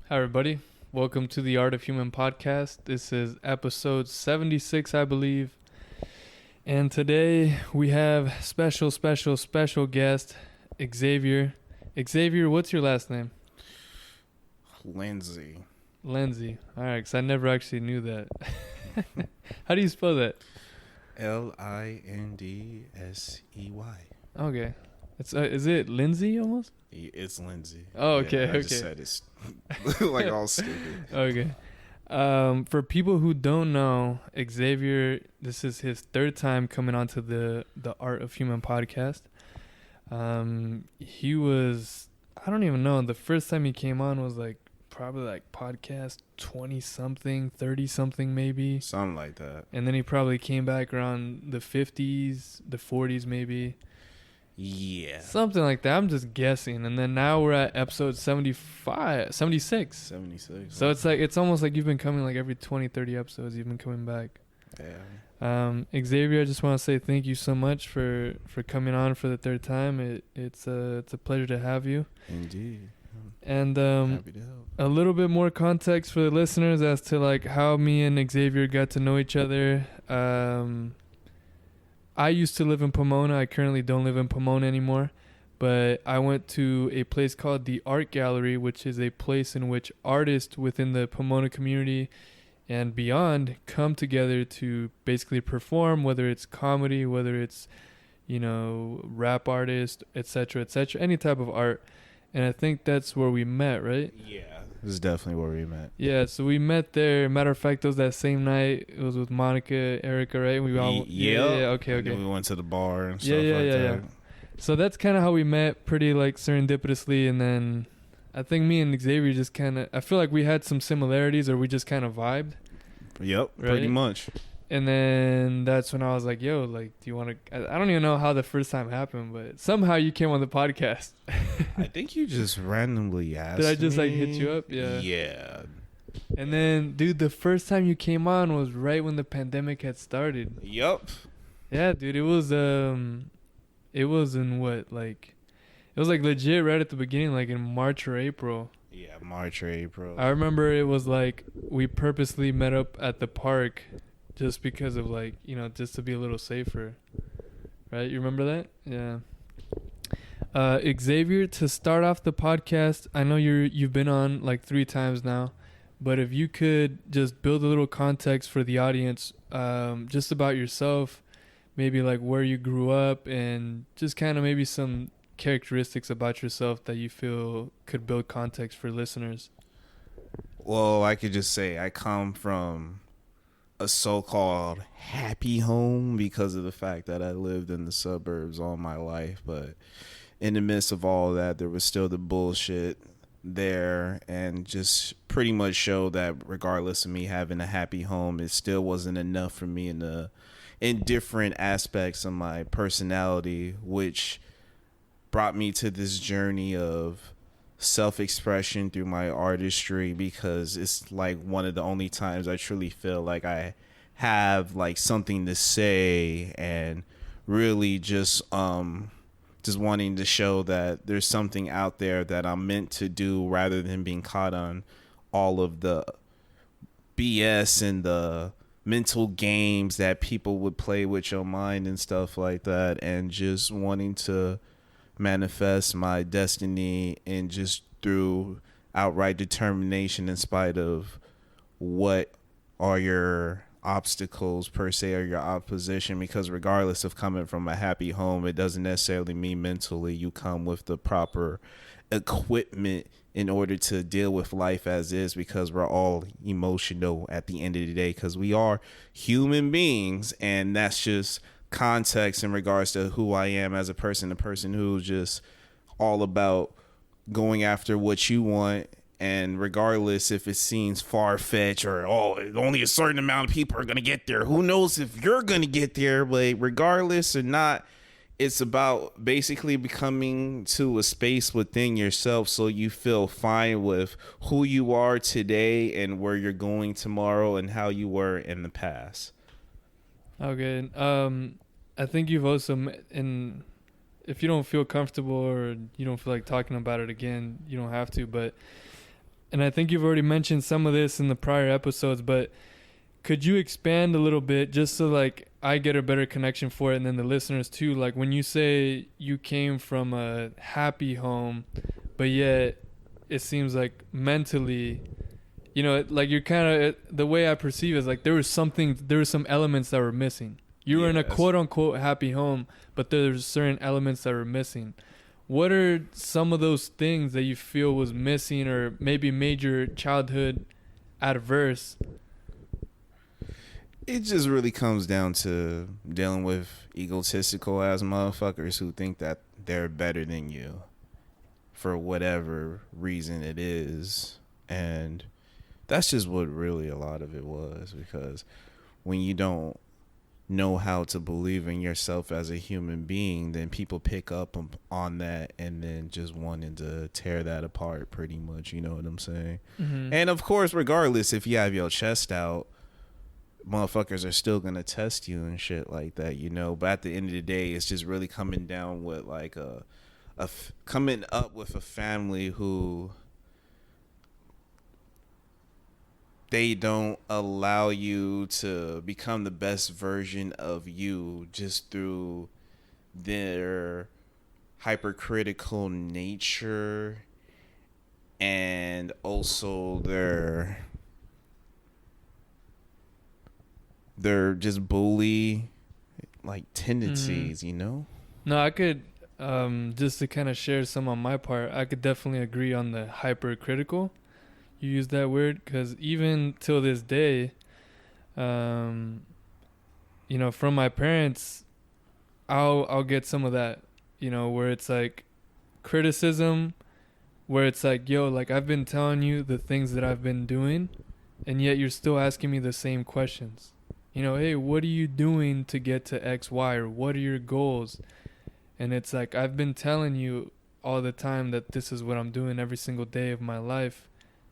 Hi, everybody. Welcome to the Art of Human podcast. This is episode 76, I believe. And today we have special guest, Xzavier. Xzavier, what's your last name? Lindsay. Lindsay. All right, because I never actually knew that. How do you spell that? Lindsey. Okay. Is it Lindsay almost? It's Lindsay. Oh, okay, I okay. just said it's like all stupid. Okay. For people who don't know, Xzavier, this is his third time coming onto the Art of Human podcast. He was, I don't even know, the first time he came on was probably podcast 20 something, 30 something maybe. Something like that. And then he probably came back around the 50s, the 40s maybe. Yeah. Something like that. I'm just guessing. And then now we're at episode 76. 76. So it's almost like you've been coming every 20, 30 episodes. You've been coming back. Yeah. Xzavier, I just want to say thank you so much for coming on for the third time. It's a pleasure to have you. Indeed. And Happy to help. a little bit more context for the listeners as to how me and Xzavier got to know each other. I used to live in Pomona. I currently don't live in Pomona anymore. But I went to a place called the Art Gallery, which is a place in which artists within the Pomona community and beyond come together to basically perform, whether it's comedy, whether it's, rap artist, etc., any type of art. And I think that's where we met, right? Yeah. This is definitely where we met. Yeah, so we met there. Matter of fact, it was that same night. It was with Monica, Erica, right? We all yeah. Okay. And then we went to the bar and stuff yeah. that. So that's kind of how we met, pretty serendipitously. And then I think me and Xzavier just kind of, I feel like we had some similarities, or we just kind of vibed. Yep, right? pretty much. And then that's when I was like, yo, do you want to, I don't even know how the first time happened, but somehow you came on the podcast. I think you just randomly asked Did I just me. hit you up? Yeah. Yeah. And then, dude, the first time you came on was right when the pandemic had started. Yup. Yeah, dude, it was in what, it was legit right at the beginning, in March or April. Yeah, March or April. I remember it was we purposely met up at the park just because of just to be a little safer. Right? You remember that? Yeah. Xzavier, to start off the podcast, I know you've been on 3 times now, but if you could just build a little context for the audience, just about yourself, maybe where you grew up, and just kind of maybe some characteristics about yourself that you feel could build context for listeners. Well, I could just say I come from a so-called happy home because of the fact that I lived in the suburbs all my life, but in the midst of all that, there was still the bullshit there, and just pretty much showed that regardless of me having a happy home, it still wasn't enough for me in different aspects of my personality, which brought me to this journey of self-expression through my artistry, because it's one of the only times I truly feel like I have something to say, and really just wanting to show that there's something out there that I'm meant to do, rather than being caught on all of the BS and the mental games that people would play with your mind and stuff like that, and just wanting to manifest my destiny, and just through outright determination in spite of what are your obstacles per se, or your opposition, because regardless of coming from a happy home, it doesn't necessarily mean mentally you come with the proper equipment in order to deal with life as is, because we're all emotional at the end of the day, because we are human beings. And that's just context in regards to who I am as a person who's just all about going after what you want, and regardless if it seems far-fetched, or only a certain amount of people are gonna get there, who knows if you're gonna get there, but regardless or not, it's about basically becoming to a space within yourself so you feel fine with who you are today and where you're going tomorrow and how you were in the past. Okay. I think you've also, and if you don't feel comfortable or you don't feel like talking about it again, you don't have to, but and I think you've already mentioned some of this in the prior episodes, but could you expand a little bit just so like I get a better connection for it and then the listeners too? Like when you say you came from a happy home, but yet it seems like mentally, you know, like you're kind of, the way I perceive it is like there was some elements that were missing. You were in a quote unquote happy home, but there's certain elements that were missing. What are some of those things that you feel was missing or maybe made your childhood adverse? It just really comes down to dealing with egotistical ass motherfuckers who think that they're better than you for whatever reason it is. And that's just what really a lot of it was, because when you don't know how to believe in yourself as a human being, then people pick up on that and then just wanting to tear that apart pretty much, you know what I'm saying? Mm-hmm. And of course, regardless if you have your chest out, motherfuckers are still gonna test you and shit like that, you know. But at the end of the day, it's just really coming down with like coming up with a family who they don't allow you to become the best version of you just through their hypercritical nature and also their just bully like tendencies, you know? No, I could just to kind of share some on my part, I could definitely agree on the hypercritical. You use that word because even till this day, you know, from my parents, I'll get some of that, you know, where it's like criticism, where it's like, yo, like I've been telling you the things that I've been doing, and yet you're still asking me the same questions. You know, hey, what are you doing to get to X, Y, or what are your goals? And it's like, I've been telling you all the time that this is what I'm doing every single day of my life.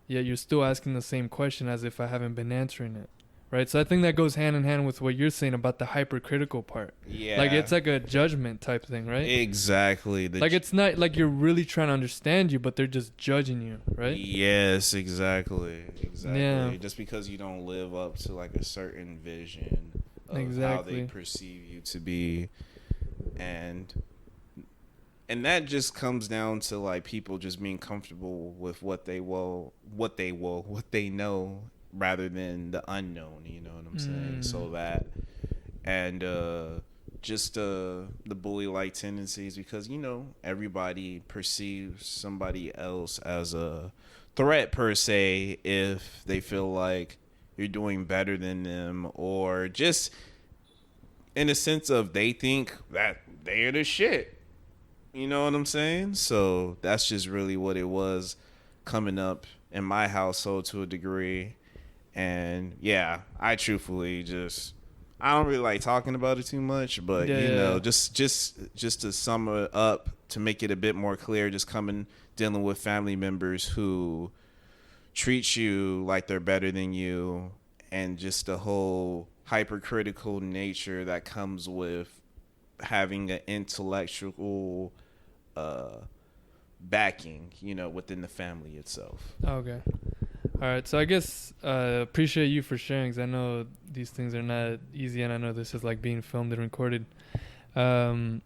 Yet you're still asking the same question as if I haven't been answering it. Right? So I think that goes hand in hand with what you're saying about the hypercritical part. Yeah. Like it's like a judgment type thing, right? Exactly. Like it's not like you're really trying to understand you, but they're just judging you, right? Yes, exactly. Yeah. Just because you don't live up to like a certain vision of how they perceive you to be. And that just comes down to like people just being comfortable with what they know rather than the unknown, you know what I'm saying? So that, and just the bully like tendencies, because you know everybody perceives somebody else as a threat per se if they feel like you're doing better than them, or just in a sense of they think that they're the shit. You know what I'm saying? So that's just really what it was coming up in my household to a degree. And yeah, I truthfully I don't really like talking about it too much, but just to sum it up, to make it a bit more clear, just dealing with family members who treat you like they're better than you, and just the whole hypercritical nature that comes with having an intellectual backing, you know, within the family itself. Okay. All right. So I guess appreciate you for sharing, because I know these things are not easy, and I know this is like being filmed and recorded. How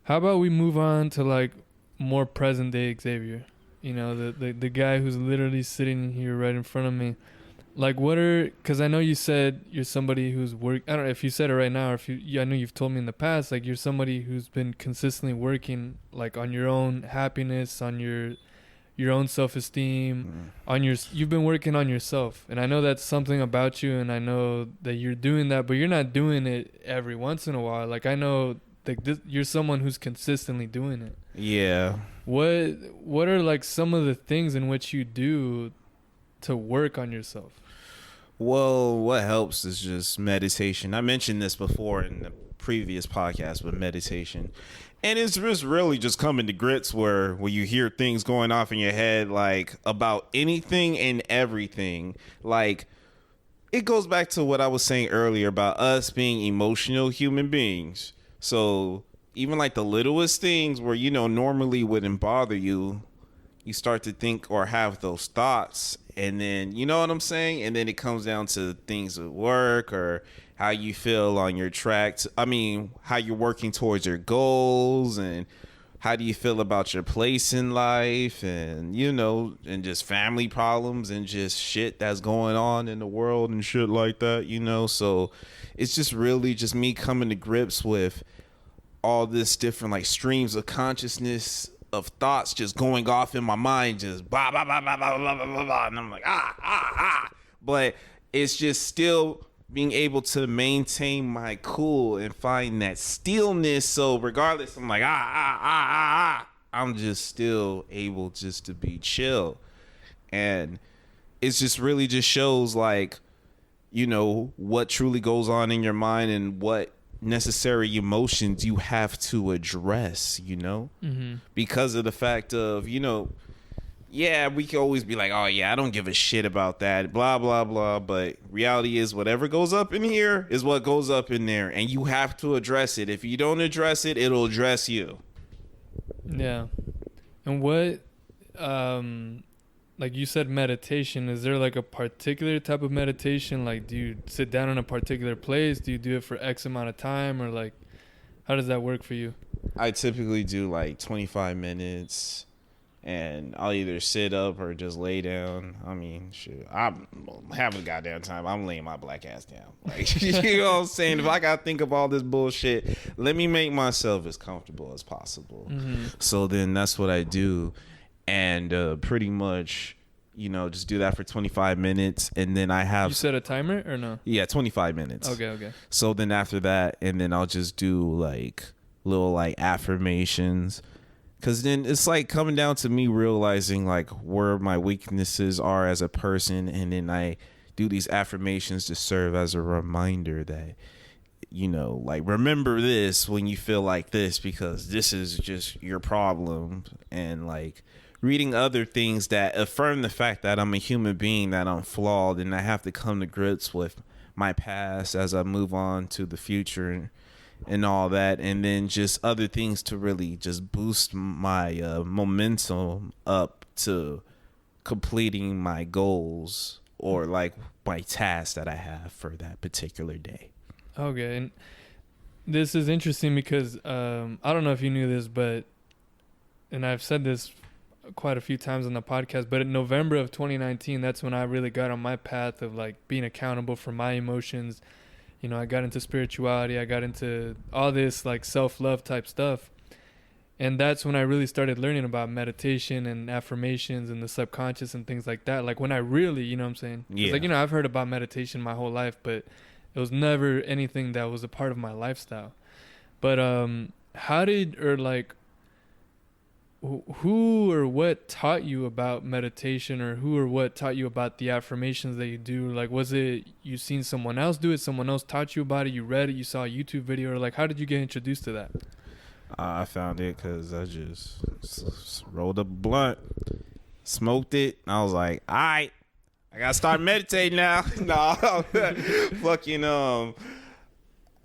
about we move on to like more present day Xzavier? You know, the guy who's literally sitting here right in front of me. Like, because I know you said you're somebody who's I don't know if you said it right now, or I know you've told me in the past, like you're somebody who's been consistently working like on your own happiness, on your own self-esteem, you've been working on yourself. And I know that's something about you, and I know that you're doing that, but you're not doing it every once in a while. Like I know like you're someone who's consistently doing it. Yeah. What are like some of the things in which you do to work on yourself? Well, what helps is just meditation. I mentioned this before in the previous podcast, but meditation. And it's just really just coming to grips where you hear things going off in your head, like about anything and everything. Like, it goes back to what I was saying earlier about us being emotional human beings. So even like the littlest things where, you know, normally wouldn't bother you you start to think or have those thoughts, and then you know what I'm saying, and then it comes down to things at work or how you feel on your track how you're working towards your goals, and how do you feel about your place in life, and and just family problems and just shit that's going on in the world and shit like that, so it's just really just me coming to grips with all this different like streams of consciousness of thoughts just going off in my mind, just blah blah blah blah blah blah blah blah, and I'm like but it's just still being able to maintain my cool and find that stillness. So regardless, I'm like I'm just still able just to be chill, and it's just really just shows like what truly goes on in your mind and what necessary emotions you have to address, because of the fact of, yeah, we can always be like, oh yeah, I don't give a shit about that, blah, blah, blah. But reality is whatever goes up in here is what goes up in there. And you have to address it. If you don't address it, it'll address you. Yeah. And what, like you said, meditation, is there like a particular type of meditation? Like, do you sit down in a particular place? Do you do it for X amount of time? Or like, how does that work for you? I typically do like 25 minutes, and I'll either sit up or just lay down. I mean, shit, I'm having a goddamn time. I'm laying my black ass down. Like, you know what I'm saying? If I got to think of all this bullshit, let me make myself as comfortable as possible. Mm-hmm. So then that's what I do. And pretty much, just do that for 25 minutes. And then I have... You set a timer or no? Yeah, 25 minutes. Okay. So then after that, and then I'll just do like little like affirmations. Because then it's like coming down to me realizing like where my weaknesses are as a person. And then I do these affirmations to serve as a reminder that, like, remember this when you feel like this, because this is just your problem. And like reading other things that affirm the fact that I'm a human being, that I'm flawed, and I have to come to grips with my past as I move on to the future and all that. And then just other things to really just boost my momentum up to completing my goals or like my tasks that I have for that particular day. Okay. And this is interesting because I don't know if you knew this, but, and I've said this quite a few times on the podcast, but in November of 2019, that's when I really got on my path of like being accountable for my emotions. I got into spirituality. I got into all this like self-love type stuff. And that's when I really started learning about meditation and affirmations and the subconscious and things like that. Like when I really, you know what I'm saying? Yeah. Like, I've heard about meditation my whole life, but it was never anything that was a part of my lifestyle. But who or what taught you about meditation, or who or what taught you about the affirmations that you do? Like, was it you seen someone else do it, someone else taught you about it, you read it, you saw a YouTube video, or like how did you get introduced to that? I found it because I just rolled up a blunt, smoked it, and I was like, all right, I gotta start meditating now. No, fucking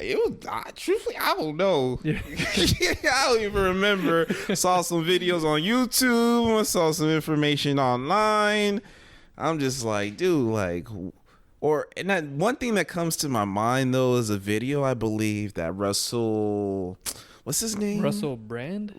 it was truthfully, I don't know. Yeah. I don't even remember. Saw some videos on YouTube. I saw some information online. I'm just like, dude, like, and that one thing that comes to my mind though is a video I believe that what's his name? Russell Brand.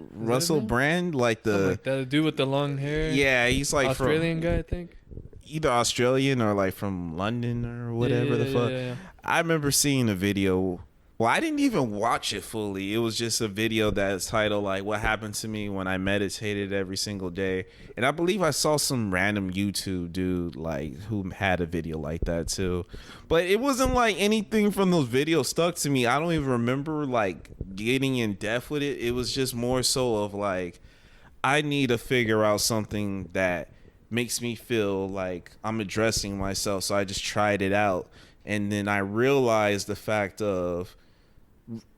Like the dude with the long hair. Yeah, he's like Australian guy, I think. Either Australian or like from London or whatever the fuck. Yeah. I remember seeing a video. Well, I didn't even watch it fully. It was just a video that's titled like "What Happened to Me When I Meditated Every Single Day," and I believe I saw some random YouTube dude like who had a video like that too. But it wasn't like anything from those videos stuck to me. I don't even remember like getting in depth with it. It was just more so of like I need to figure out something that makes me feel like I'm addressing myself. So I just tried it out, and then I realized the fact of.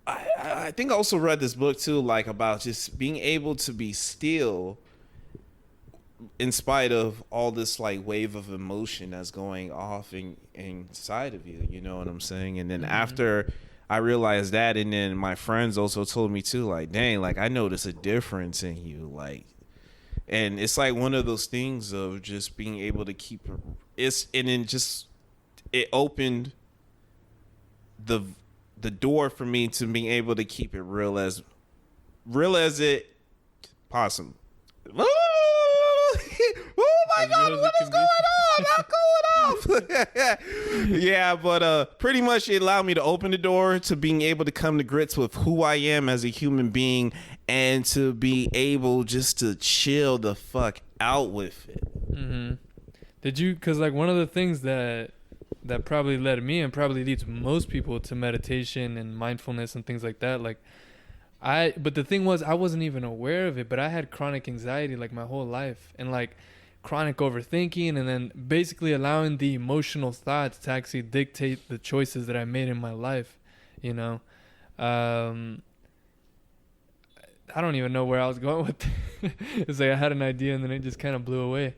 I think I also read this book too, like about just being able to be still in spite of all this like wave of emotion that's going off inside of you. You know what I'm saying? And then after I realized that, and then my friends also told me too, like, dang, like I noticed a difference in you, like, And it's like one of those things of just being able to keep it opened the door for me to being able to keep it real as it possible. Oh my God, what is going on? I'm going off. Yeah, but pretty much it allowed me to open the door to being able to come to grips with who I am as a human being and to be able just to chill the fuck out with it. Mm-hmm. Did you, because like one of the things that probably led me and probably leads most people to meditation and mindfulness and things like that, like but the thing was I wasn't even aware of it, but I had chronic anxiety like my whole life, and like chronic overthinking, and then basically allowing the emotional thoughts to actually dictate the choices that I made in my life, you know. I don't even know where I was going with it. It's like I had an idea and then it just kind of blew away.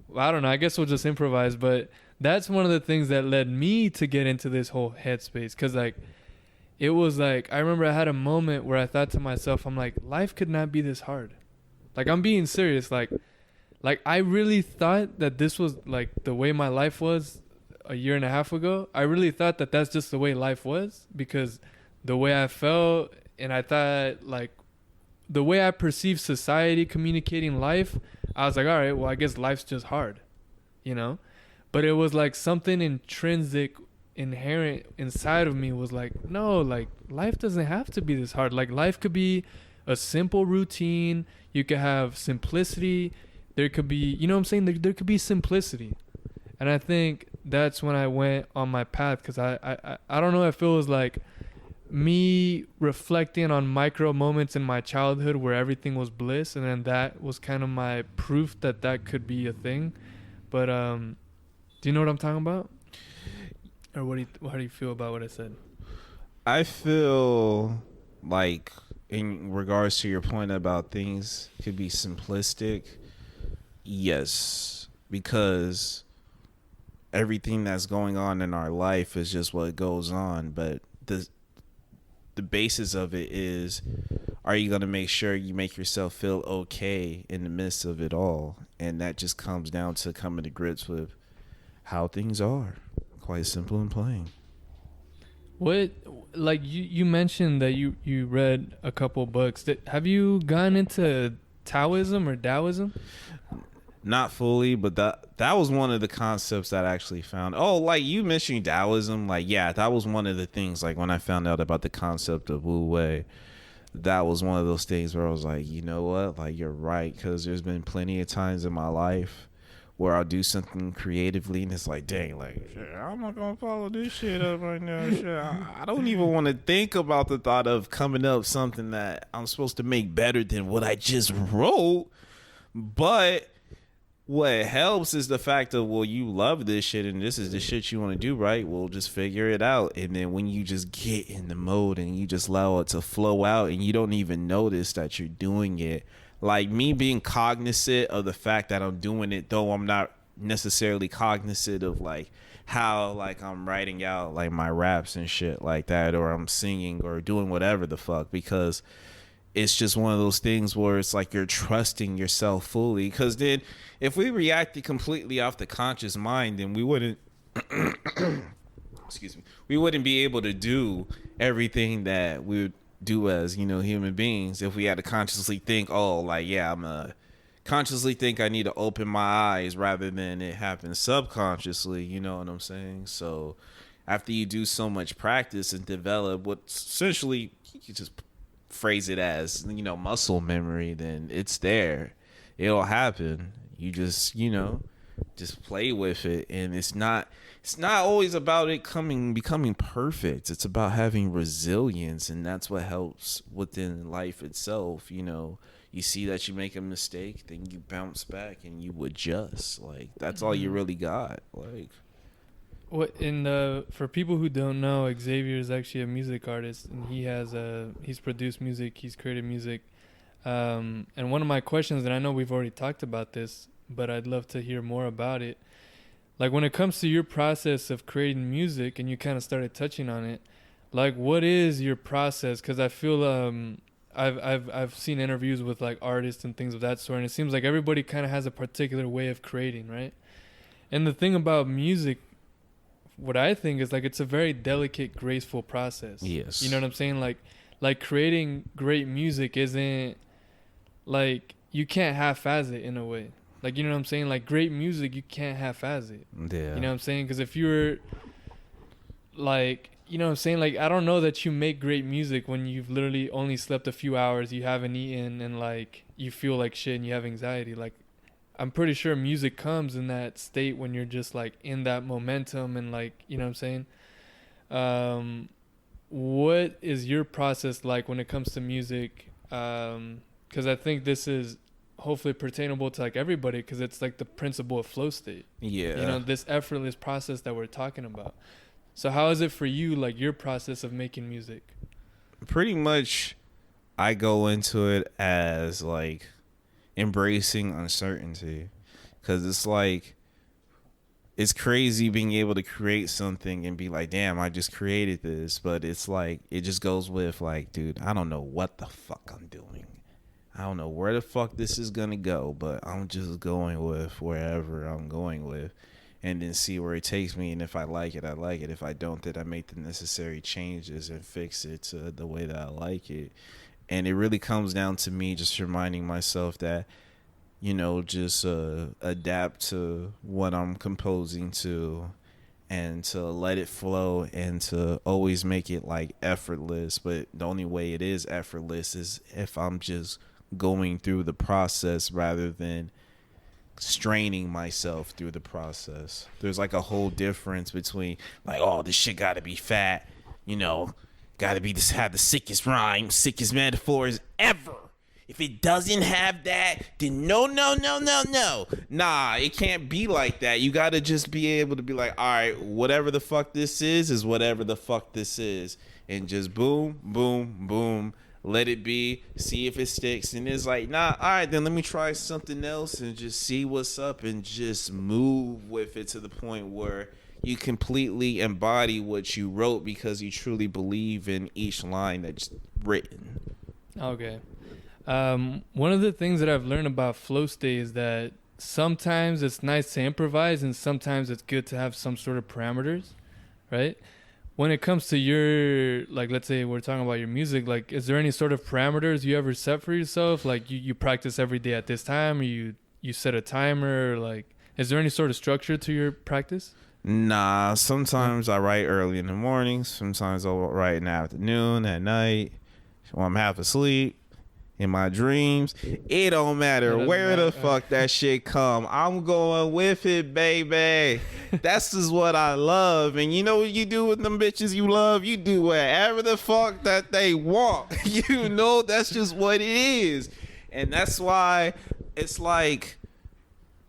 Well, I don't know, I guess we'll just improvise, but that's one of the things that led me to get into this whole headspace, because like it was like I remember I had a moment where I thought to myself, I'm like, life could not be this hard. Like, I'm being serious. Like I really thought that this was like the way my life was a year and a half ago. I really thought that that's just the way life was, because the way I felt, and I thought like the way I perceived society communicating life, I was like, all right, well, I guess life's just hard, you know? But it was like something intrinsic, inherent inside of me was like, no, like life doesn't have to be this hard. Like life could be a simple routine. You could have simplicity. There could be, you know what I'm saying? There could be simplicity. And I think that's when I went on my path, because I don't know if it was like me reflecting on micro moments in my childhood where everything was bliss, and then that was kind of my proof that that could be a thing. But do you know what I'm talking about? Or how do you feel about what I said? I feel like, in regards to your point about things could be simplistic, yes, because everything that's going on in our life is just what goes on, but the basis of it is, are you going to make sure you make yourself feel okay in the midst of it all? And that just comes down to coming to grips with how things are. Quite simple and plain. What, like you mentioned that you read a couple books. Have you gone into Taoism or Taoism? Not fully, but that was one of the concepts that I actually found. Oh, like you mentioned Taoism, like yeah, that was one of the things. Like when I found out about the concept of Wu Wei, that was one of those things where I was like, you know what, like you're right, because there's been plenty of times in my life where I'll do something creatively and it's like, dang, like shit, I'm not gonna follow this shit up right now. Shit, I don't even want to think about the thought of coming up something that I'm supposed to make better than what I just wrote, but what helps is the fact of, well, you love this shit and this is the shit you want to do, right? Well, just figure it out. And then when you just get in the mode and you just allow it to flow out and you don't even notice that you're doing it. Like me being cognizant of the fact that I'm doing it, though I'm not necessarily cognizant of like how like I'm writing out like my raps and shit like that, or I'm singing or doing whatever the fuck, because it's just one of those things where it's like you're trusting yourself fully. Because then if we reacted completely off the conscious mind, then we wouldn't excuse me, we wouldn't be able to do everything that we would do as, you know, human beings. If we had to consciously think, oh, like, yeah, I'm a consciously think I need to open my eyes, rather than it happens subconsciously, you know what I'm saying? So after you do so much practice and develop what essentially you just phrase it as, you know, muscle memory, then it's there. It'll happen. You just, you know, just play with it. And it's not always about it becoming perfect. It's about having resilience, and that's what helps within life itself. You know, you see that you make a mistake, then you bounce back and you adjust. Like that's all you really got. Like What for people who don't know, Xzavier is actually a music artist, and he's produced music, he's created music. And one of my questions, and I know we've already talked about this, but I'd love to hear more about it. Like when it comes to your process of creating music, and you kind of started touching on it, like what is your process? Because I feel I've seen interviews with like artists and things of that sort, and it seems like everybody kind of has a particular way of creating, right? And the thing about music, what I think is like it's a very delicate, graceful process. Yes. You know what I'm saying? Like creating great music isn't like you can't half-ass it in a way. Like, you know what I'm saying? Like great music, you can't half-ass it. Yeah. You know what I'm saying? Because if you're like, you know what I'm saying? Like, I don't know that you make great music when you've literally only slept a few hours, you haven't eaten, and like you feel like shit and you have anxiety. Like, I'm pretty sure music comes in that state when you're just like in that momentum and like, you know what I'm saying? What is your process like when it comes to music? Because I think this is hopefully pertainable to like everybody, because it's like the principle of flow state. Yeah. You know, this effortless process that we're talking about. So how is it for you, like your process of making music? Pretty much I go into it as like embracing uncertainty, because it's like it's crazy being able to create something and be like, damn, I just created this. But it's like it just goes with like, dude, I don't know what the fuck I'm doing. I don't know where the fuck this is gonna go, but I'm just going with wherever I'm going with, and then see where it takes me. And if I like it, I like it. If I don't, then I make the necessary changes and fix it to the way that I like it. And it really comes down to me just reminding myself that, you know, just adapt to what I'm composing to, and to let it flow, and to always make it like effortless. But the only way it is effortless is if I'm just going through the process rather than straining myself through the process. There's like a whole difference between like, oh, this shit gotta be fat, you know, gotta be this, have the sickest rhymes, sickest metaphors ever. If it doesn't have that, then no. Nah, it can't be like that. You gotta just be able to be like, all right, whatever the fuck this is whatever the fuck this is. And just boom, boom, boom. Let it be, see if it sticks. And it's like, nah, all right, then let me try something else and just see what's up, and just move with it to the point where you completely embody what you wrote, because you truly believe in each line that's written. Okay. One of the things that I've learned about flow state is that sometimes it's nice to improvise, and sometimes it's good to have some sort of parameters, right? When it comes to your, like, let's say we're talking about your music, like, is there any sort of parameters you ever set for yourself? Like, you practice every day at this time, or you set a timer, or like, is there any sort of structure to your practice? Nah, sometimes I write early in the morning. Sometimes I'll write in the afternoon, at night, when I'm half asleep. In my dreams, it don't matter where the fuck that shit come. I'm going with it, baby. That's just what I love. And you know what you do with them bitches you love? You do whatever the fuck that they want. You know, that's just what it is. And that's why it's like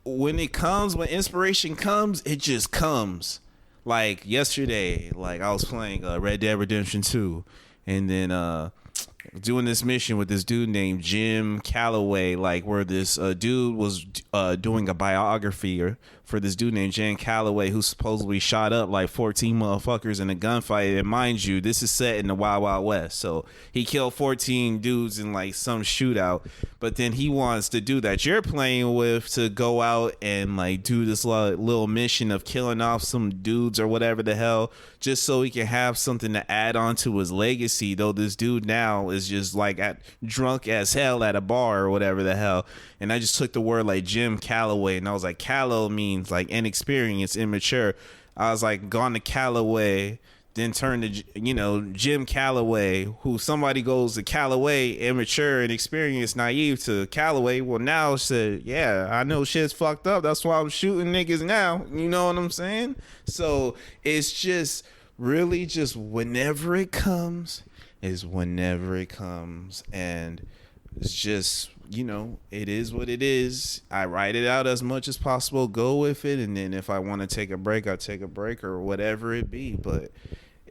when inspiration comes, it just comes. Like yesterday, like I was playing Red Dead Redemption 2, and then doing this mission with this dude named Jim Calloway, like where this dude was doing a biography for this dude named Jim Calloway, who supposedly shot up like 14 motherfuckers in a gunfight. And mind you, this is set in the Wild Wild West, so he killed 14 dudes in like some shootout. But then he wants to do that you're playing with to go out and like do this little mission of killing off some dudes or whatever the hell, just so he can have something to add on to his legacy. Though this dude now is just like drunk as hell at a bar or whatever the hell. And I just took the word like Jim Calloway, and I was like, Callow means like inexperienced, immature. I was like, gone to Calloway, then turn to, you know, Jim Calloway, who somebody goes to Calloway, immature and experienced, naive, to Calloway. Well, now said, yeah, I know shit's fucked up. That's why I'm shooting niggas now. You know what I'm saying? So it's just really just whenever it comes is whenever it comes. And it's just, you know, it is what it is. I write it out as much as possible, go with it, and then if I want to take a break, I'll take a break or whatever it be.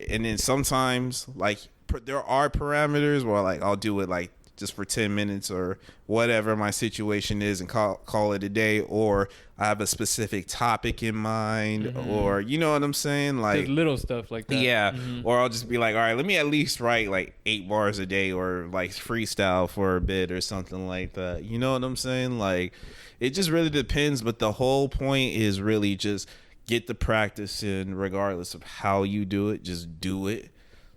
And then sometimes, like, there are parameters where, like, I'll do it, like, just for 10 minutes or whatever my situation is and call it a day, or I have a specific topic in mind, or you know what I'm saying? Like just little stuff like that. Yeah. Or I'll just be like, all right, let me at least write like 8 bars a day, or like freestyle for a bit or something like that. You know what I'm saying? Like it just really depends. But the whole point is really just get the practice in, regardless of how you do it, just do it.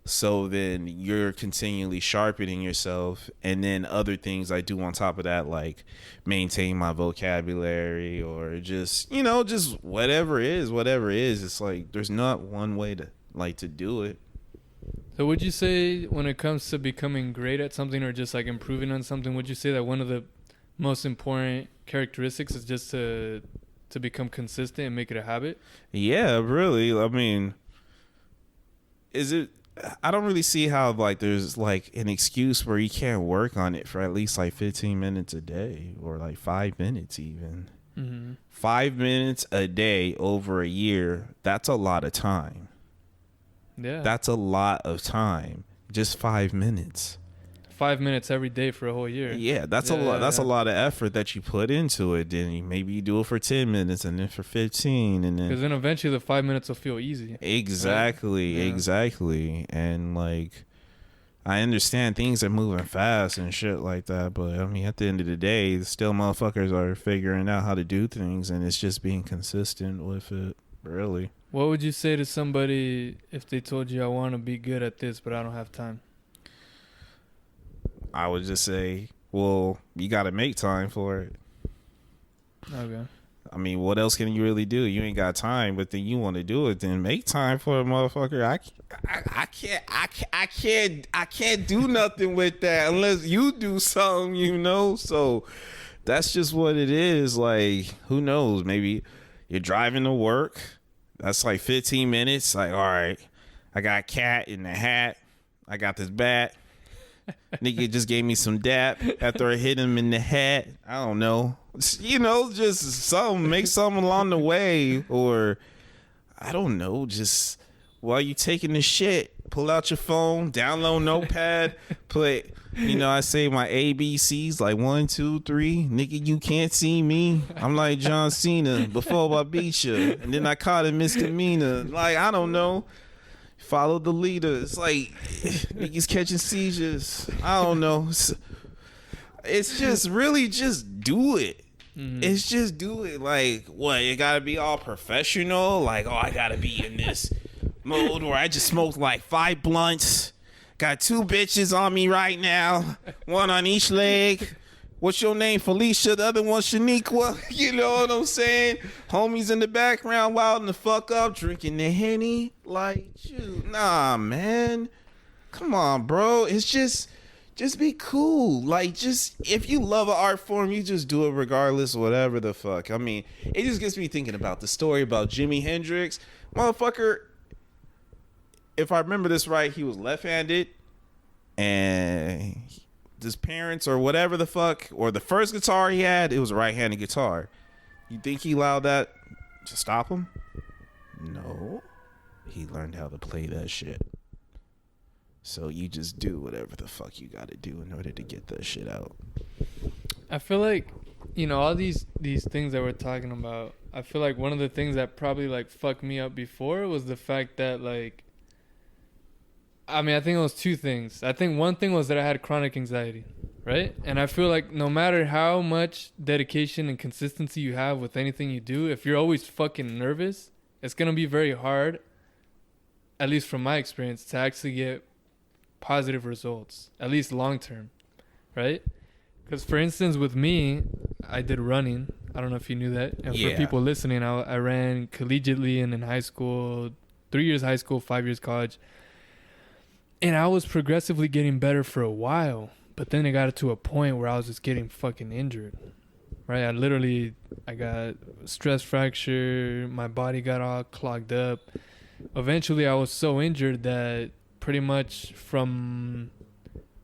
So then you're continually sharpening yourself. And then other things I do on top of that, like maintain my vocabulary, or just, you know, just whatever it is. It's like there's not one way to do it. So would you say when it comes to becoming great at something, or just like improving on something, would you say that one of the most important characteristics is just to become consistent and make it a habit? Yeah, really. I mean, I don't really see how like there's like an excuse where you can't work on it for at least like 15 minutes a day, or like 5 minutes even. 5 minutes a day over a year, that's a lot of time. Yeah. That's a lot of time. Just 5 minutes. 5 minutes every day for a whole year. Yeah, that's a lot. That's a lot of effort that you put into it. Then maybe you do it for 10 minutes, and then for 15, and then because then eventually the 5 minutes will feel easy. Exactly, right? Exactly. And like, I understand things are moving fast and shit like that, but I mean, at the end of the day, still motherfuckers are figuring out how to do things, and it's just being consistent with it. Really. What would you say to somebody if they told you, I want to be good at this, but I don't have time? I would just say, well, you got to make time for it. Okay. I mean, what else can you really do? You ain't got time, but then you want to do it. Then make time for it, motherfucker. I can't do nothing with that unless you do something, you know. So that's just what it is. Like, who knows? Maybe you're driving to work. That's like 15 minutes. Like, all right, I got a cat in the hat. I got this bat. Nigga just gave me some dap after I hit him in the head. I don't know. You know, just something, make something along the way. Or, I don't know, just while you taking the shit, pull out your phone, download Notepad, put, you know, I say my ABCs, like 1, 2, 3. Nigga, you can't see me. I'm like John Cena before I beat you. And then I caught a misdemeanor. Like, I don't know. Follow the leader. It's like niggas catching seizures. I don't know. It's just really just do it. It's just do it. Like, what? It gotta be all professional. Like, oh, I gotta be in this mode where I just smoked like 5 blunts. Got 2 bitches on me right now. 1 on each leg. What's your name? Felicia. The other one, Shaniqua. You know what I'm saying? Homies in the background wilding the fuck up, drinking the Henny. Like, shoot. Nah, man. Come on, bro. It's just be cool. Like, just, if you love an art form, you just do it regardless, whatever the fuck. I mean, it just gets me thinking about the story about Jimi Hendrix. Motherfucker, if I remember this right, he was left-handed, and his parents or whatever the fuck, or the first guitar he had, it was a right-handed guitar. You think he allowed that to stop him? No. He learned how to play that shit. So you just do whatever the fuck you gotta do in order to get that shit out. I feel like, you know, all these things that we're talking about, I feel like one of the things that probably like fucked me up before was the fact that, like, I mean, I think it was 2 things. I think one thing was that I had chronic anxiety, right? And I feel like no matter how much dedication and consistency you have with anything you do, if you're always fucking nervous, it's going to be very hard, at least from my experience, to actually get positive results, at least long term, right? Because, for instance, with me, I did running. I don't know if you knew that. And for people listening, I ran collegiately and in high school, 3 years high school, 5 years college. And I was progressively getting better for a while. But then it got to a point where I was just getting fucking injured. Right? I got stress fracture. My body got all clogged up. Eventually, I was so injured that pretty much from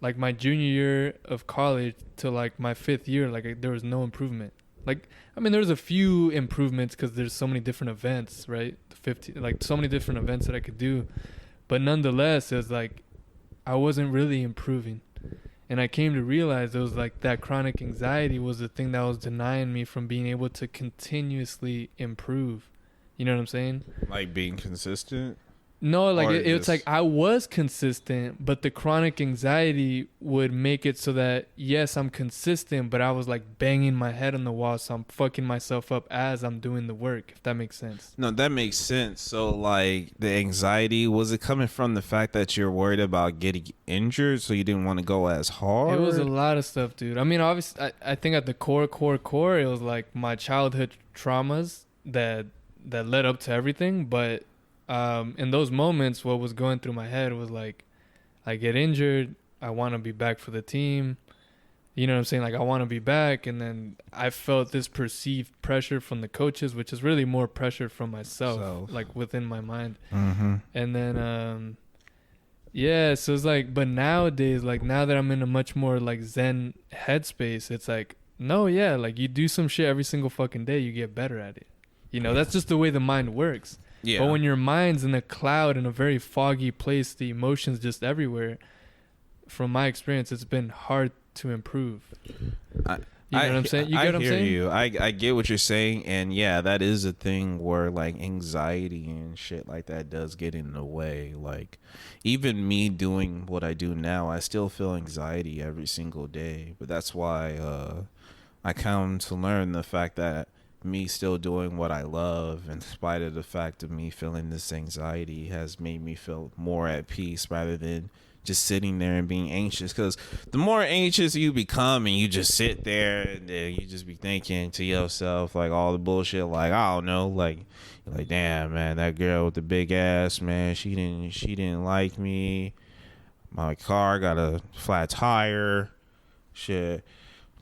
like my junior year of college to like my 5th year, like there was no improvement. Like, I mean, there's a few improvements because there's so many different events, right? Like so many different events that I could do. But nonetheless, it was like I wasn't really improving. And I came to realize it was like that chronic anxiety was the thing that was denying me from being able to continuously improve. You know what I'm saying? Like being consistent? No, like Or it's like just I was consistent, but the chronic anxiety would make it so that yes, I'm consistent, but I was like banging my head on the wall, so I'm fucking myself up as I'm doing the work, if that makes sense. No, that makes sense. So, like, the anxiety, was it coming from the fact that you're worried about getting injured, so you didn't want to go as hard? It was a lot of stuff, dude. I mean, obviously, I think at the core, it was like my childhood traumas that led up to everything. But in those moments, what was going through my head was like, I get injured, I want to be back for the team. You know what I'm saying? Like, I want to be back. And then I felt this perceived pressure from the coaches, which is really more pressure from myself, like within my mind. Mm-hmm. And then, yeah, so it's like, but nowadays, like now that I'm in a much more like Zen headspace, it's like, no, yeah, like you do some shit every single fucking day, you get better at it. You know, that's just the way the mind works. Yeah. But when your mind's in a cloud, in a very foggy place, the emotions just everywhere, from my experience, it's been hard to improve. You know what I'm saying? You get what I'm saying? You. I get what you're saying, and yeah, that is a thing where like anxiety and shit like that does get in the way. Like, even me doing what I do now, I still feel anxiety every single day. But that's why I come to learn the fact that me still doing what I love, in spite of the fact of me feeling this anxiety, has made me feel more at peace rather than just sitting there and being anxious. Because the more anxious you become and you just sit there and you just be thinking to yourself like all the bullshit, like I don't know, like you're like, damn man, that girl with the big ass, man, she didn't like me, my car got a flat tire, shit,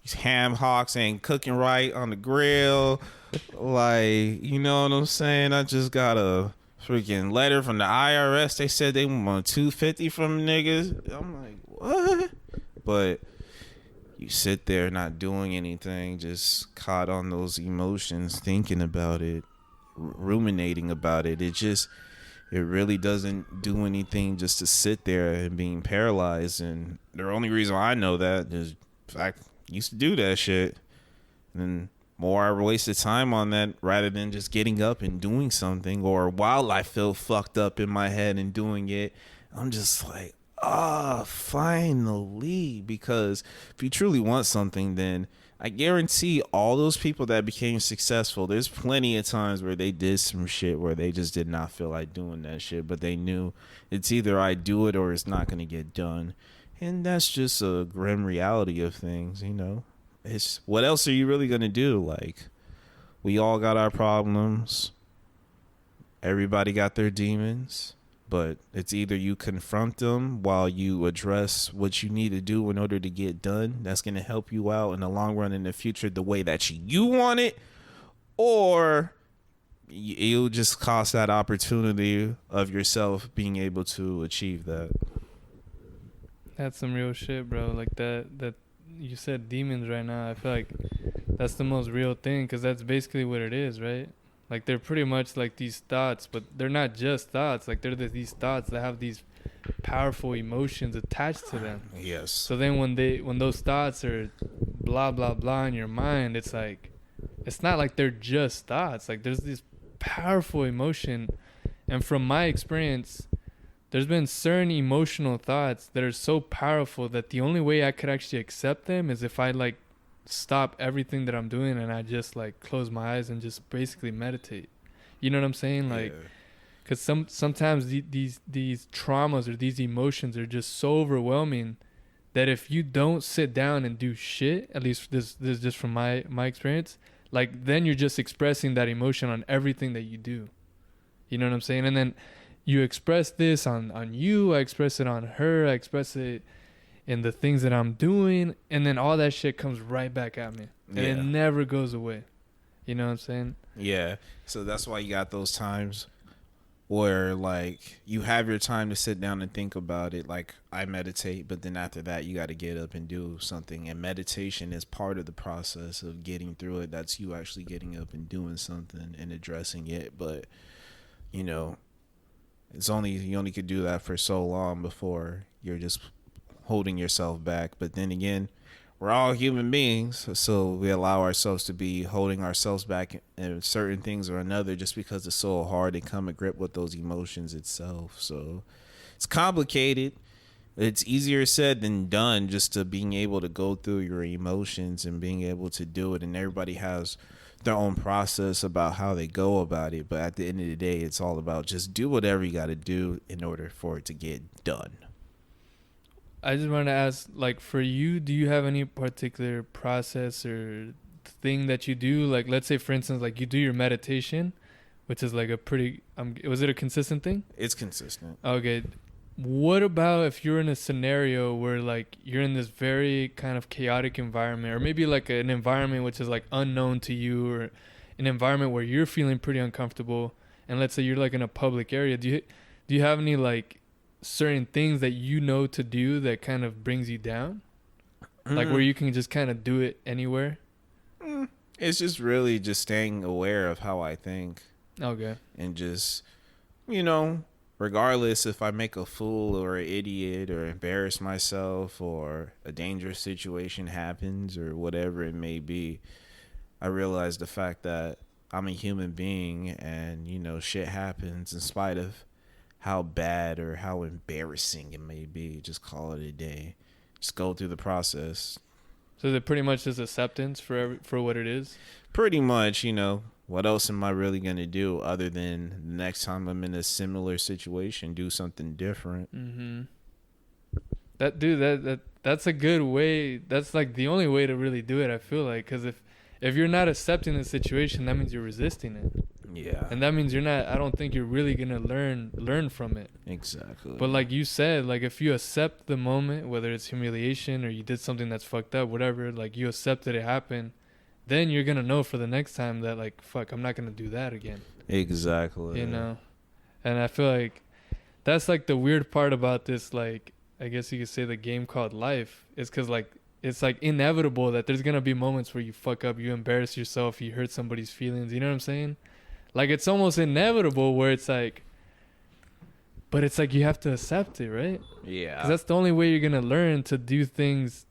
these ham hocks ain't cooking right on the grill, like, you know what I'm saying, I just got a freaking letter from the IRS. They said they want $250 from niggas. I'm like, what? But you sit there not doing anything, just caught on those emotions, thinking about it, ruminating about it. It really doesn't do anything just to sit there and being paralyzed. And the only reason I know that is, in fact, I used to do that shit. And more I wasted time on that rather than just getting up and doing something, or while I feel fucked up in my head and doing it, I'm just like, finally. Because if you truly want something, then I guarantee all those people that became successful, there's plenty of times where they did some shit where they just did not feel like doing that shit, but they knew it's either I do it or it's not going to get done. And that's just a grim reality of things, you know. It's, what else are you really gonna do? Like, we all got our problems, everybody got their demons, but it's either you confront them while you address what you need to do in order to get done, that's gonna help you out in the long run in the future the way that you want it, or you'll just cost that opportunity of yourself being able to achieve that. That's some real shit, bro. Like that you said demons right now. I feel like that's the most real thing, because that's basically what it is, right? Like, they're pretty much like these thoughts, but they're not just thoughts. Like, they're these thoughts that have these powerful emotions attached to them. Yes. So then when those thoughts are blah blah blah in your mind, it's like, it's not like they're just thoughts. Like, there's this powerful emotion, and from my experience, there's been certain emotional thoughts that are so powerful that the only way I could actually accept them is if I like stop everything that I'm doing and I just like close my eyes and just basically meditate. You know what I'm saying? Like, because sometimes these traumas or these emotions are just so overwhelming that if you don't sit down and do shit, at least this is just from my experience, like, then you're just expressing that emotion on everything that you do. You know what I'm saying? And then you express this on you, I express it on her, I express it in the things that I'm doing, and then all that shit comes right back at me. And it never goes away. You know what I'm saying? Yeah. So that's why you got those times where, like, you have your time to sit down and think about it. Like, I meditate, but then after that, you got to get up and do something. And meditation is part of the process of getting through it. That's you actually getting up and doing something and addressing it. But, you know, you only could do that for so long before you're just holding yourself back. But then again, we're all human beings, so we allow ourselves to be holding ourselves back in certain things or another just because it's so hard to come to grip with those emotions itself. So it's complicated. It's easier said than done, just to being able to go through your emotions and being able to do it. And everybody has their own process about how they go about it. But at the end of the day, it's all about just do whatever you got to do in order for it to get done. I just want to ask, like, for you, do you have any particular process or thing that you do? Like, let's say, for instance, like you do your meditation, which is like a pretty, was it a consistent thing? It's consistent. Okay. What about if you're in a scenario where like you're in this very kind of chaotic environment, or maybe like an environment which is like unknown to you, or an environment where you're feeling pretty uncomfortable, and let's say you're like in a public area, do you have any like certain things that you know to do that kind of brings you down, like where you can just kind of do it anywhere? It's just really just staying aware of how I think. Okay. And just, regardless if I make a fool or an idiot or embarrass myself or a dangerous situation happens or whatever it may be, I realize the fact that I'm a human being and, shit happens in spite of how bad or how embarrassing it may be. Just call it a day. Just go through the process. So is it pretty much just acceptance for what it is? Pretty much, what else am I really going to do other than the next time I'm in a similar situation, do something different? Mm-hmm. That's a good way. That's like the only way to really do it, I feel like. Because if you're not accepting the situation, that means you're resisting it. Yeah. And that means I don't think you're really going to learn from it. Exactly. But like you said, like if you accept the moment, whether it's humiliation or you did something that's fucked up, whatever, like you accept that it happened, then you're going to know for the next time that like, fuck, I'm not going to do that again. Exactly. And I feel like that's like the weird part about this, like, I guess you could say the game called life, is because like, it's like inevitable that there's going to be moments where you fuck up, you embarrass yourself, you hurt somebody's feelings. You know what I'm saying? Like, it's almost inevitable where it's like, but it's like you have to accept it, right? Yeah. Because that's the only way you're going to learn to do things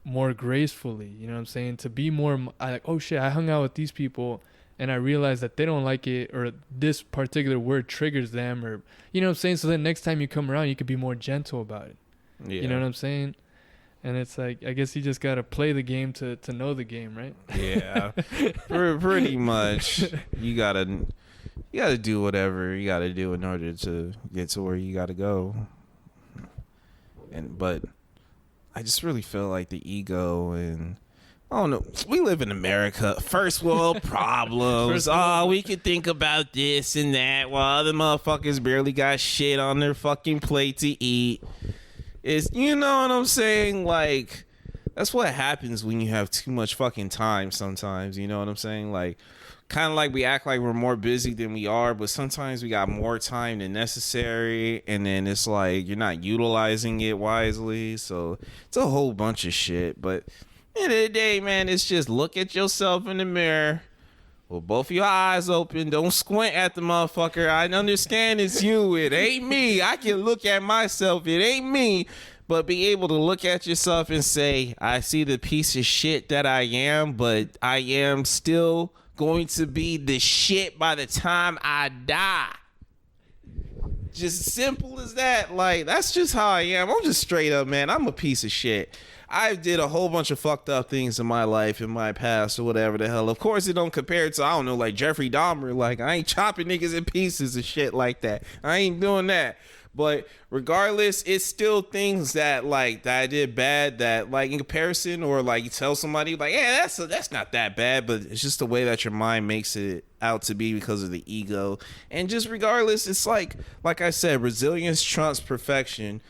more gracefully. You know what I'm saying? To be more like, oh shit, I hung out with these people and I realized that they don't like it, or this particular word triggers them, or, you know what I'm saying? So then next time you come around, you could be more gentle about it. Yeah. You know what I'm saying? And it's like, I guess you just got to play the game to know the game, right? Yeah. Pretty much. You got to do whatever you got to do in order to get to where you got to go. But I just really feel like the ego and, I don't know, we live in America. First world problems. We could think about this and that while other motherfuckers barely got shit on their fucking plate to eat. You know what I'm saying? Like, that's what happens when you have too much fucking time sometimes. You know what I'm saying? Like, kind of like we act like we're more busy than we are, but sometimes we got more time than necessary. And then it's like you're not utilizing it wisely. So it's a whole bunch of shit. But at the end of the day, man, it's just look at yourself in the mirror with both your eyes open. Don't squint at the motherfucker. I understand it's you. It ain't me. I can look at myself. It ain't me. But be able to look at yourself and say, I see the piece of shit that I am, but I am still going to be the shit by the time I die. Just simple as that. Like, that's just how I am. I'm just straight up, man. I'm a piece of shit. I did a whole bunch of fucked up things in my life, in my past, or whatever the hell. Of course, it don't compare to, I don't know, like Jeffrey Dahmer. Like, I ain't chopping niggas in pieces and shit like that. I ain't doing that. But regardless, it's still things that, like, that I did bad that, like, in comparison, or, like, you tell somebody, like, yeah, that's not that bad. But it's just the way that your mind makes it out to be because of the ego. And just regardless, it's like I said, resilience trumps perfection.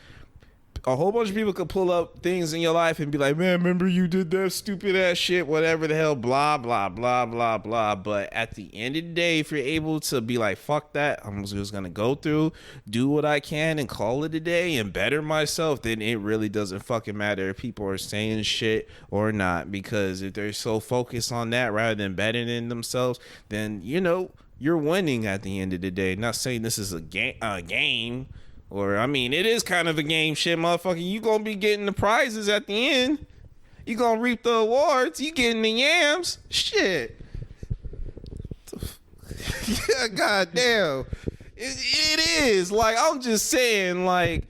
A whole bunch of people could pull up things in your life and be like, man, remember you did that stupid ass shit, whatever the hell, blah, blah, blah, blah, blah. But at the end of the day, if you're able to be like, fuck that, I'm just going to go through, do what I can and call it a day and better myself, then it really doesn't fucking matter if people are saying shit or not. Because if they're so focused on that rather than bettering themselves, then, you're winning at the end of the day. Not saying this is a game, Or, I mean, it is kind of a game, shit, motherfucker. You gonna be getting the prizes at the end. You gonna reap the awards. You getting the yams. Shit. Yeah, goddamn. It is. Like, I'm just saying, like,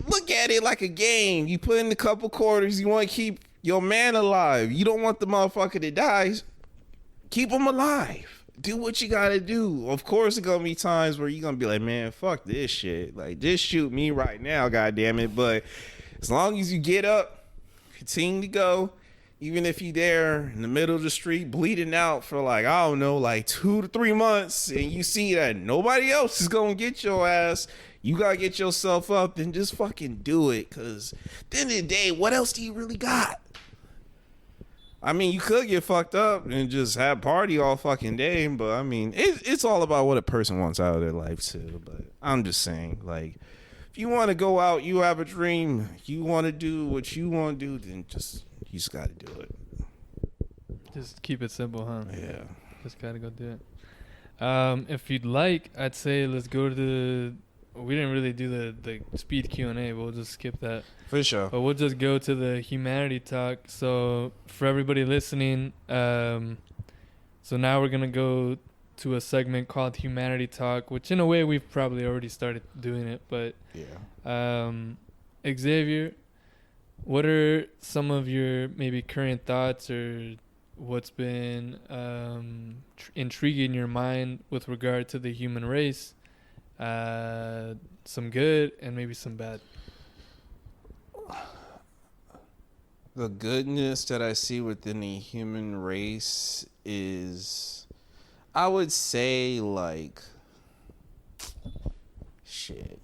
look at it like a game. You put in a couple quarters. You want to keep your man alive. You don't want the motherfucker that dies. Keep him alive. Do what you gotta do. Of course, there's gonna be times where you're gonna be like, man, fuck this shit. Like, just shoot me right now, goddamn it. But as long as you get up, continue to go, even if you there in the middle of the street bleeding out for like, I don't know, like 2 to 3 months, and you see that nobody else is gonna get your ass, you gotta get yourself up, then just fucking do it. Cause at the end of the day, what else do you really got? I mean, you could get fucked up and just have party all fucking day, but I mean, it's all about what a person wants out of their life too. But I'm just saying, like, if you want to go out, you have a dream, you want to do what you want to do, then you just got to do it. Just keep it simple, huh? Yeah. Just got to go do it. If you'd like, I'd say let's go to we didn't really do the speed Q&A, but we'll just skip that. For sure. But we'll just go to the humanity talk. So for everybody listening, so now we're going to go to a segment called Humanity Talk, which in a way we've probably already started doing it. But yeah. Xzavier, what are some of your maybe current thoughts or what's been intriguing your mind with regard to the human race? Some good and maybe some bad. The goodness that I see within the human race is, I would say, like, shit.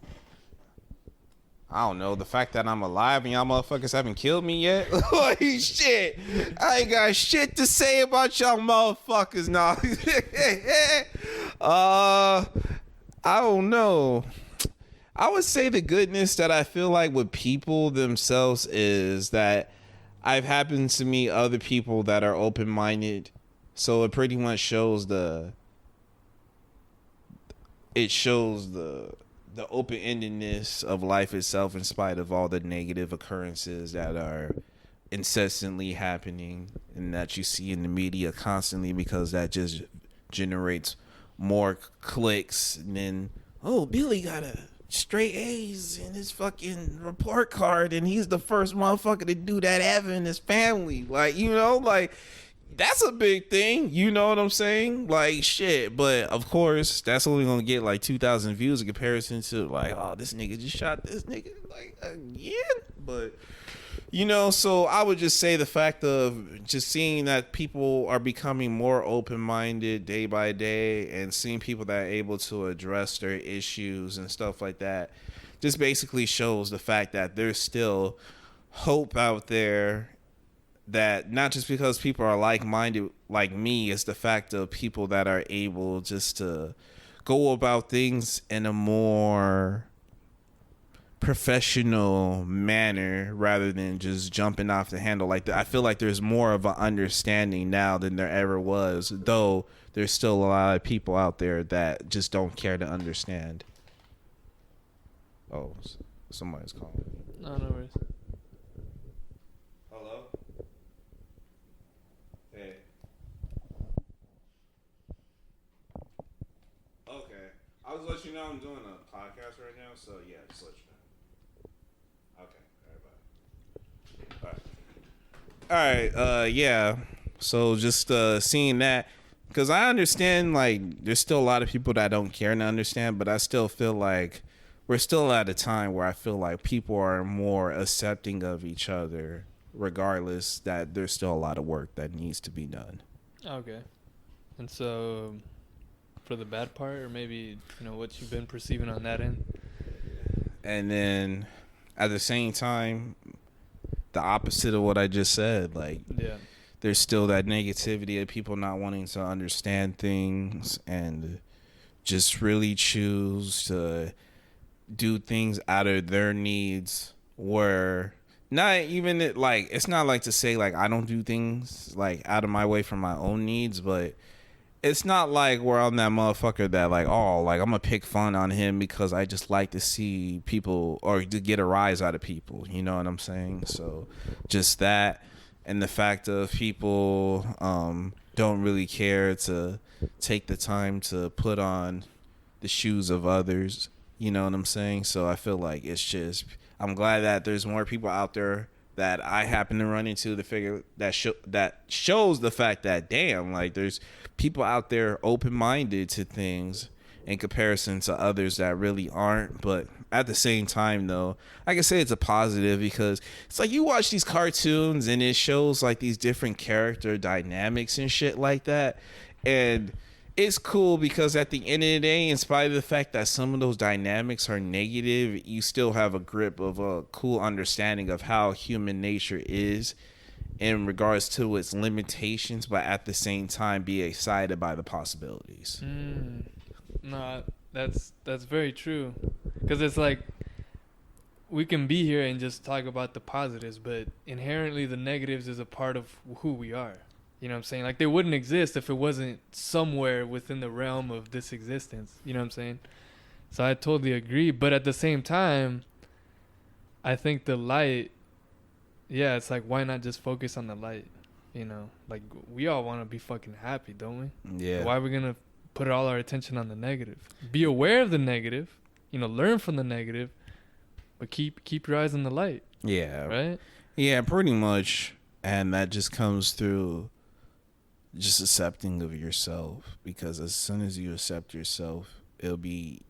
I don't know, the fact that I'm alive and y'all motherfuckers haven't killed me yet. Like, shit. I ain't got shit to say about y'all motherfuckers now. I don't know. I would say the goodness that I feel like with people themselves is that I've happened to meet other people that are open-minded. So it pretty much shows the open-endedness of life itself in spite of all the negative occurrences that are incessantly happening and that you see in the media constantly, because that just generates more clicks. And then, oh, Billy got a straight A's in his fucking report card and he's the first motherfucker to do that ever in his family. Like, you know, like, that's a big thing. You know what I'm saying? Like, shit. But of course, that's only gonna get like 2,000 views in comparison to like, oh, this nigga just shot this nigga like again. But you know, so I would just say the fact of just seeing that people are becoming more open-minded day by day and seeing people that are able to address their issues and stuff like that just basically shows the fact that there's still hope out there. That not just because people are like-minded like me, it's the fact of people that are able just to go about things in a more professional manner rather than just jumping off the handle like that. I feel like there's more of an understanding now than there ever was, though there's still a lot of people out there that just don't care to understand. Oh, somebody's calling. No worries. Hello? Hey. Okay. I was letting you know I'm doing a podcast right now, so yeah, just let you know. Okay. All right. Yeah. So just seeing that, because I understand, like, there's still a lot of people that don't care to understand, but I still feel like we're still at a time where I feel like people are more accepting of each other, regardless that there's still a lot of work that needs to be done. Okay. And so for the bad part, or maybe, you know, what you've been perceiving on that end? And then at the same time, the opposite of what I just said, like, yeah, there's still that negativity of people not wanting to understand things and just really choose to do things out of their needs, where not even it, like, it's not like to say like I don't do things like out of my way for my own needs, but it's not like where I'm that motherfucker that like, oh, like I'm gonna pick fun on him because I just like to see people or to get a rise out of people. You know what I'm saying? So just that, and the fact of people don't really care to take the time to put on the shoes of others. You know what I'm saying? So I feel like it's just, I'm glad that there's more people out there that I happen to run into to figure that that shows the fact that, damn, like there's people out there open-minded to things in comparison to others that really aren't. But at the same time, though, I can say it's a positive because it's like you watch these cartoons and it shows like these different character dynamics and shit like that, and it's cool because at the end of the day, in spite of the fact that some of those dynamics are negative, you still have a grip of a cool understanding of how human nature is in regards to its limitations, but at the same time be excited by the possibilities. No, that's very true. Because it's like we can be here and just talk about the positives, but inherently the negatives is a part of who we are. You know what I'm saying? Like, they wouldn't exist if it wasn't somewhere within the realm of this existence. You know what I'm saying? So I totally agree. But at the same time, I think the light, yeah, it's like, why not just focus on the light? You know? Like, we all want to be fucking happy, don't we? Yeah. Why are we going to put all our attention on the negative? Be aware of the negative, you know, learn from the negative, but keep your eyes on the light. Yeah. Right? Yeah, pretty much. And that just comes through just accepting of yourself, because as soon as you accept yourself, it'll be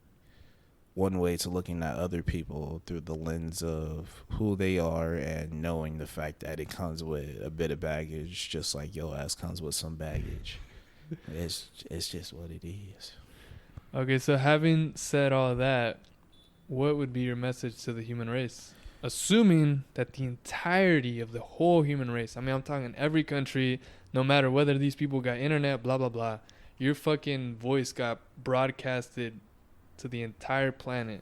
one way to looking at other people through the lens of who they are and knowing the fact that it comes with a bit of baggage, just like your ass comes with some baggage. It's just what it is. Okay, so having said all that, what would be your message to the human race? Assuming that the entirety of the whole human race, I mean, I'm talking every country, no matter whether these people got internet, blah, blah, blah, your fucking voice got broadcasted to the entire planet.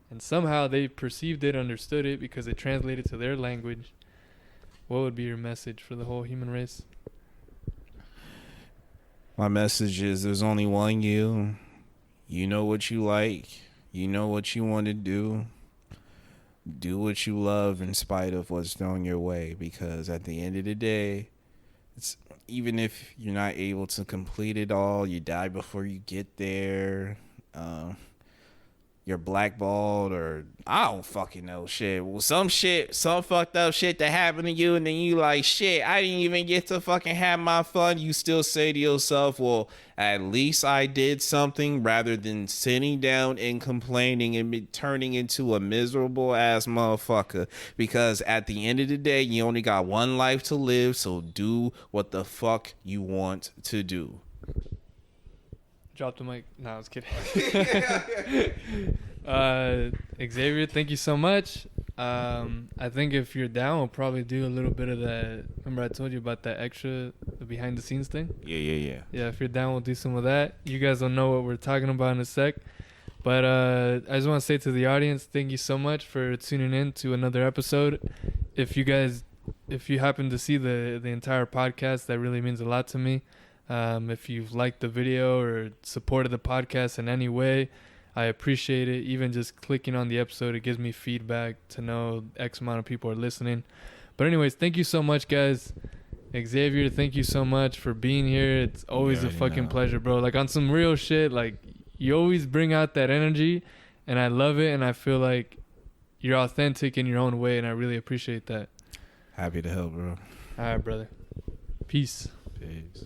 And somehow they perceived it, understood it, because it translated to their language. What would be your message for the whole human race? My message is there's only one you. You know what you like. You know what you want to do. Do what you love in spite of what's thrown your way, because at the end of the day, it's even if you're not able to complete it all, you die before you get there, you're blackballed, or I don't fucking know shit. Well, some fucked up shit that happened to you, and then you like, shit, I didn't even get to fucking have my fun. You still say to yourself, well, at least I did something, rather than sitting down and complaining and turning into a miserable ass motherfucker. Because at the end of the day, you only got one life to live, so do what the fuck you want to do. Drop the mic. No, I was kidding. Xzavier, thank you so much. I think if you're down, we'll probably do a little bit of that. Remember I told you about that extra, the behind the scenes thing? Yeah. Yeah, if you're down, we'll do some of that. You guys will know what we're talking about in a sec. But I just want to say to the audience, thank you so much for tuning in to another episode. If you happen to see the entire podcast, that really means a lot to me. If you've liked the video or supported the podcast in any way, I appreciate it. Even just clicking on the episode, it gives me feedback to know X amount of people are listening. But anyways, thank you so much, guys. Xzavier, thank you so much for being here. It's always a fucking pleasure, bro. Like, on some real shit, like, you always bring out that energy, and I love it, and I feel like you're authentic in your own way, and I really appreciate that. Happy to help, bro. All right, brother. Peace. Peace.